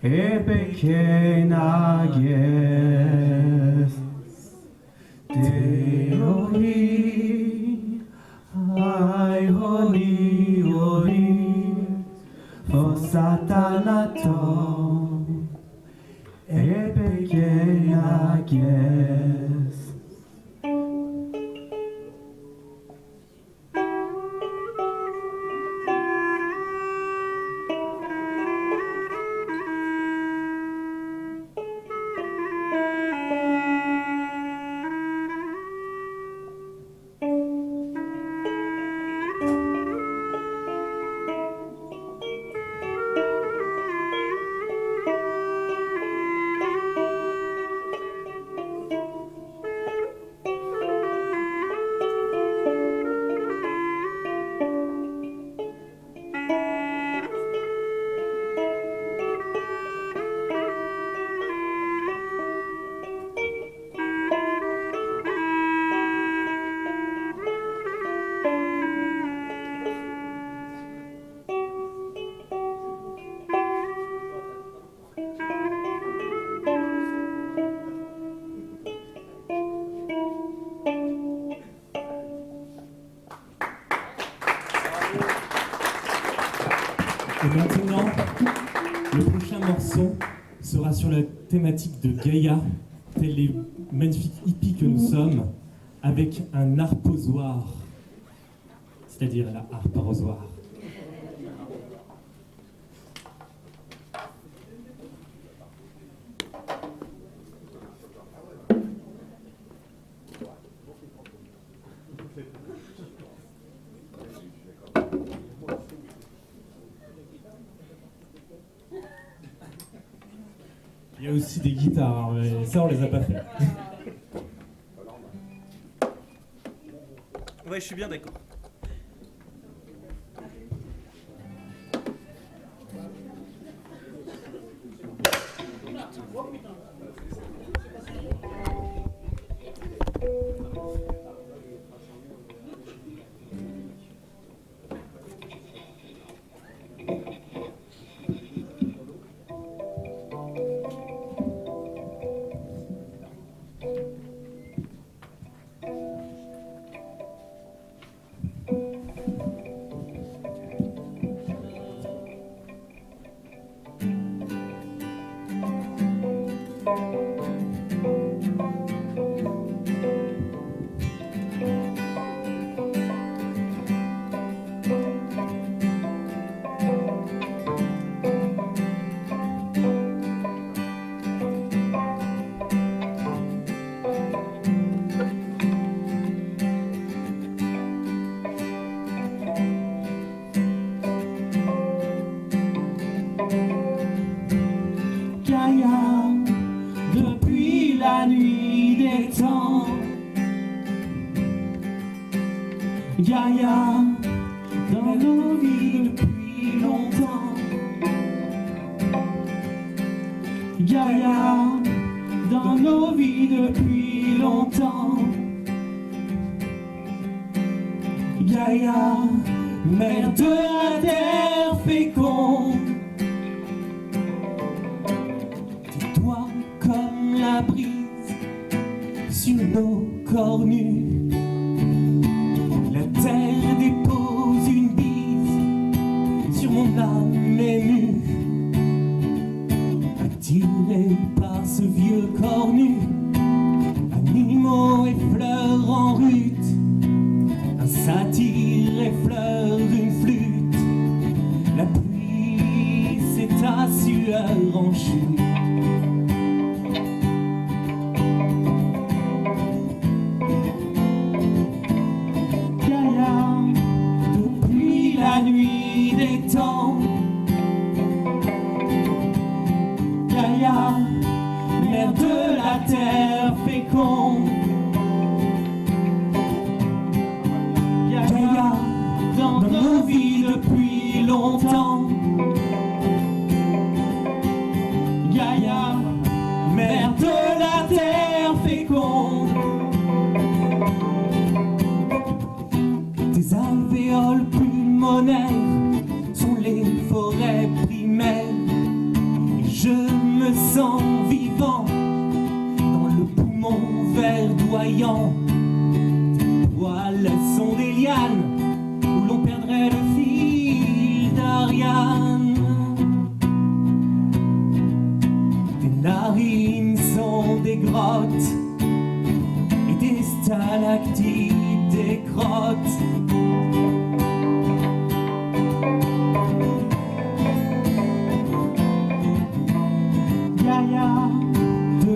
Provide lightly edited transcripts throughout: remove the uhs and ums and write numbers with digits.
e pequena guess Teori ai honi for satanato e pequena guess Et maintenant, le prochain morceau sera sur la thématique de Gaïa, tels les magnifiques hippies que nous sommes, avec un harposoir, c'est-à-dire la harpe arrosoir. Il y a aussi des guitares, hein, mais ça on les a pas fait. Ouais, je suis bien d'accord. Depuis la nuit des temps, Gaïa dans nos vies depuis longtemps, Gaïa dans nos vies depuis longtemps, Gaïa, mère de la terre féconde. Comme la brise sur nos corps nus, la terre dépose une bise sur mon âme émue, attiré par ce vieux corps nu, animaux et fleurs en rute, un satyre effleure une flûte, la pluie c'est ta sueur en chute. La nuit des temps, Gaïa, mère de la terre féconde, Gaïa, dans nos vies depuis longtemps, Gaïa, mère de la terre féconde, tes alvéoles pulmonaires sont les forêts primaires. sang vivant dans le poumon verdoyant. Tes poils sont des lianes où l'on perdrait le fil d'Ariane. Tes narines sont des grottes et des stalactites, des grottes.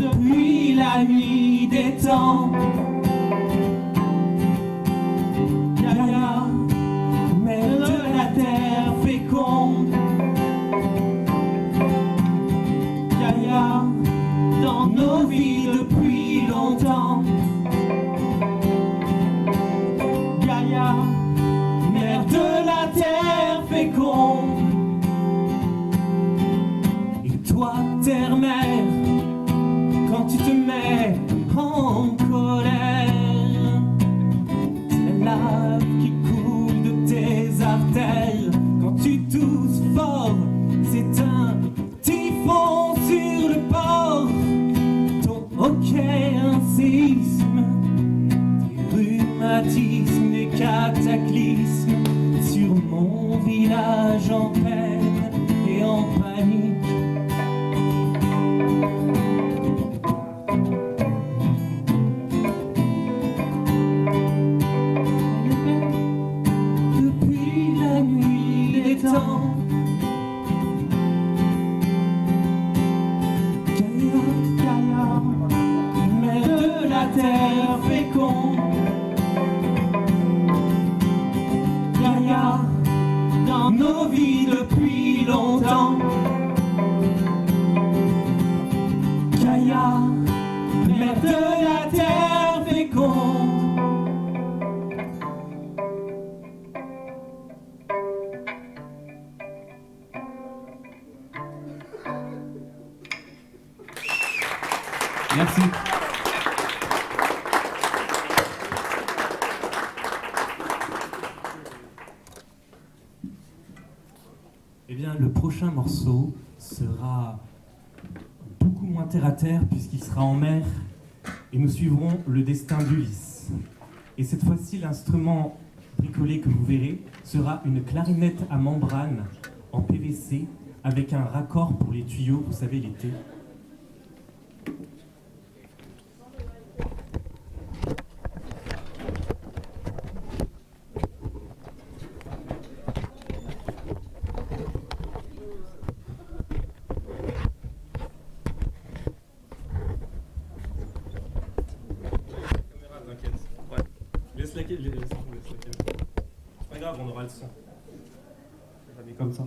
Depuis la nuit des temps, Gaïa, mère de la terre féconde, Gaïa, dans nos vies depuis longtemps, Gaïa, mère de la terre féconde, et toi, terre-mère, quand tu te mets en colère, c'est la lave qui coule de tes artères. Quand tu tousses fort, c'est un typhon sur le port. Ton hoquet, un séisme, des rhumatismes, des cataclysmes sur mon village en peine et en panique. Gaïa, mère de la terre féconde, Gaïa, dans nos vies depuis longtemps, Gaïa, mère de la terre féconde. Merci. Eh bien, le prochain morceau sera beaucoup moins terre à terre puisqu'il sera en mer et nous suivrons le destin d'Ulysse. Et cette fois-ci, l'instrument bricolé que vous verrez sera une clarinette à membrane en PVC avec un raccord pour les tuyaux, vous savez, les T. Laisse la caisse. C'est pas grave, on aura le son. On va mettre comme ça.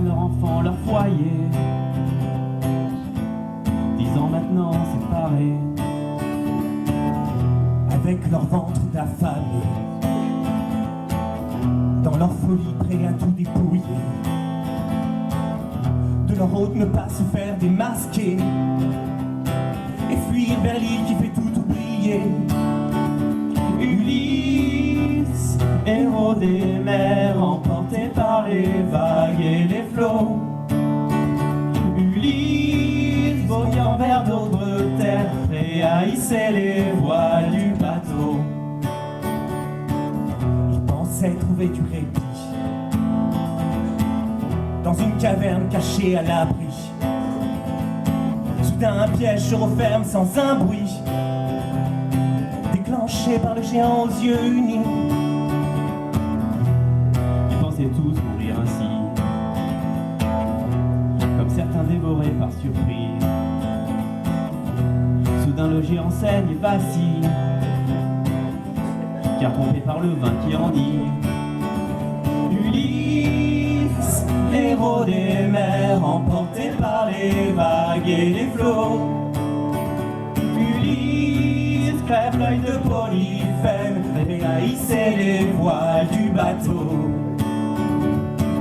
Leur enfant, leur foyer, 10 ans maintenant séparés, avec leur ventre d'affamés, dans leur folie prêts à tout dépouiller, de leur hôte ne pas se faire démasquer, et fuir vers l'île qui fait tout oublier. Ulysse, héros des mers, emporté par les vagues et les flots. Ulysse, voguant vers d'autres terres, prêt à hisser les voiles du bateau. Il pensait trouver du répit dans une caverne cachée à l'abri. Soudain un piège se referme sans un bruit, déclenché par le géant aux yeux unis. Ils pensaient tous mourir ainsi, comme certains dévorés par surprise. Soudain le géant saigne et vacille, car trompé par le vin qui endive. Ulysse, héros des mers, emporté par les vagues et les flots. Ulysse, crève l'œil de Polyphème, et haïssait les voiles du bateau.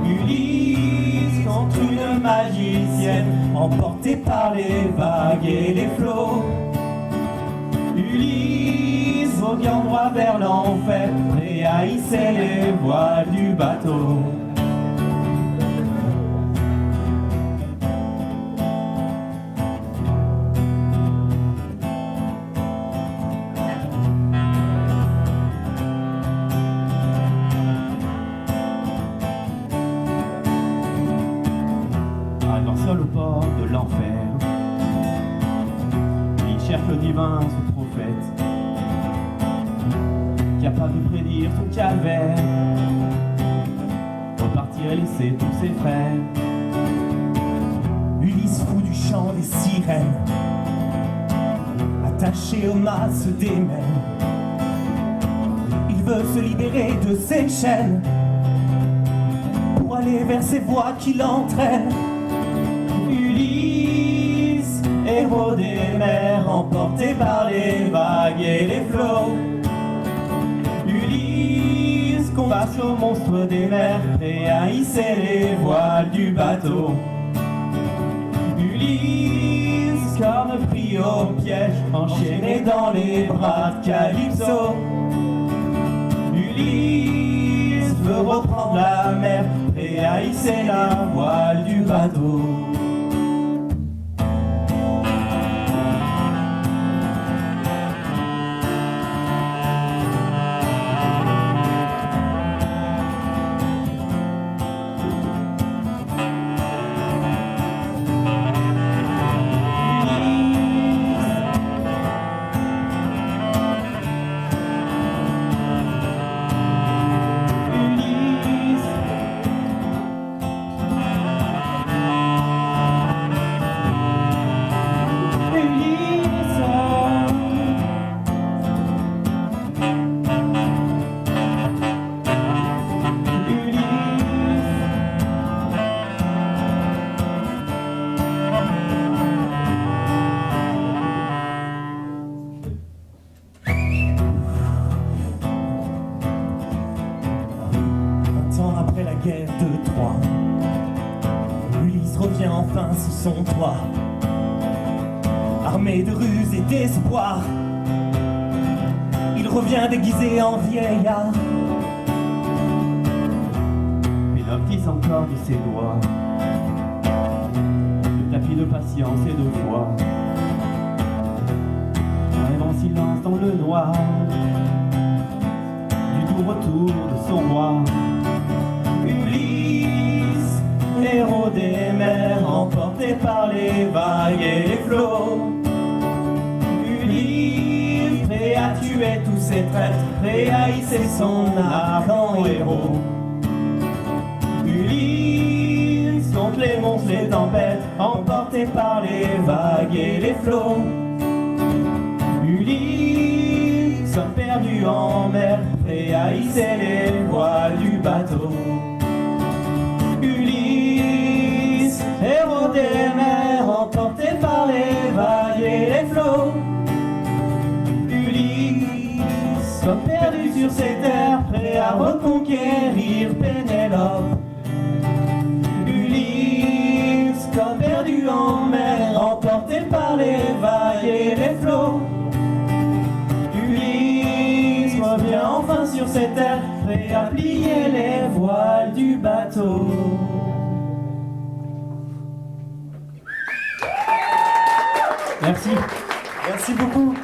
Ulysse, contre une magicienne, emporté par les vagues et les flots. Ulysse, voguant droit vers l'enfer, et haïssait les voiles du bateau. Arrivant seul au port de l'enfer, il cherche le divin, son prophète, capable de prédire son calvaire, repartir et laisser tous ses frères. Ulysse fou du chant des sirènes, attaché au mât des mers, il veut se libérer de ses chaînes pour aller vers ces voies qui l'entraînent. Ulysse, héros des mers, emporté par les vagues et les flots. Ulysse, combattre au monstre des mers, et haïssait les voiles du bateau. Ulysse, corne pris au piège, enchaîné dans les bras de Calypso. Ulysse veut reprendre la mer, et haïssait la voile du bateau. Après la guerre de Troie, Ulysse revient enfin sous son toit, armé de ruses et d'espoir. Il revient déguisé en vieillard. Pénélope tisse encore de ses doigts le tapis de patience et de foi. Rêve en silence dans le noir du doux retour de son roi. Ulysse, héros des mers, emporté par les vagues et les flots. Ulysse, prêt à tuer tous ses traîtres, prêt à hisser son arc en héros. Ulysse, contre les monstres, les tempêtes, emporté par les vagues et les flots. Ulysse, homme perdu en mer, prêt à hisser les voiles du bateau. Ulysse, héros des mers, emporté par les vagues et les flots. Ulysse, homme perdu sur ces terres, prêt à reconquérir Pénélope. Ulysse, homme perdu en mer, emporté par les vagues et les flots. Ulysse revient enfin sur ces terres, prêt à plier les voiles du bateau. Merci. Merci beaucoup.